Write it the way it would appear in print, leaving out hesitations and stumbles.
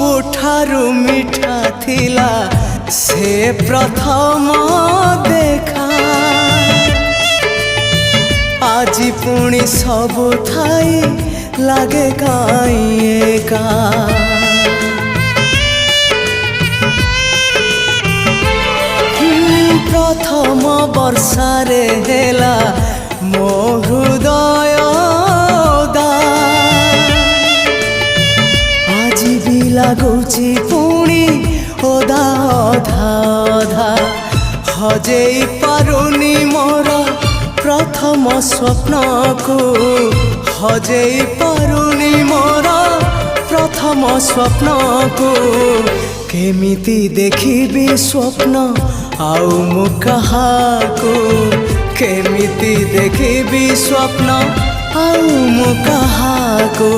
सबुठारु मिठा थिला से प्रथम देखा आजी पुणी सबु थाई लागे काई एका प्रथम वर्षारे हेला मो हृदय आजी भी लगुची पुणी ओदा अधा अधा हजेई पारुनी मोर प्रथम स्वप्न को हजेई पारुनी मोर प्रथम स्वप्न को केमिति देखिबी स्वप्न आउ मु कहाको केमिति देखिबी स्वप्न आउ मु कहाको।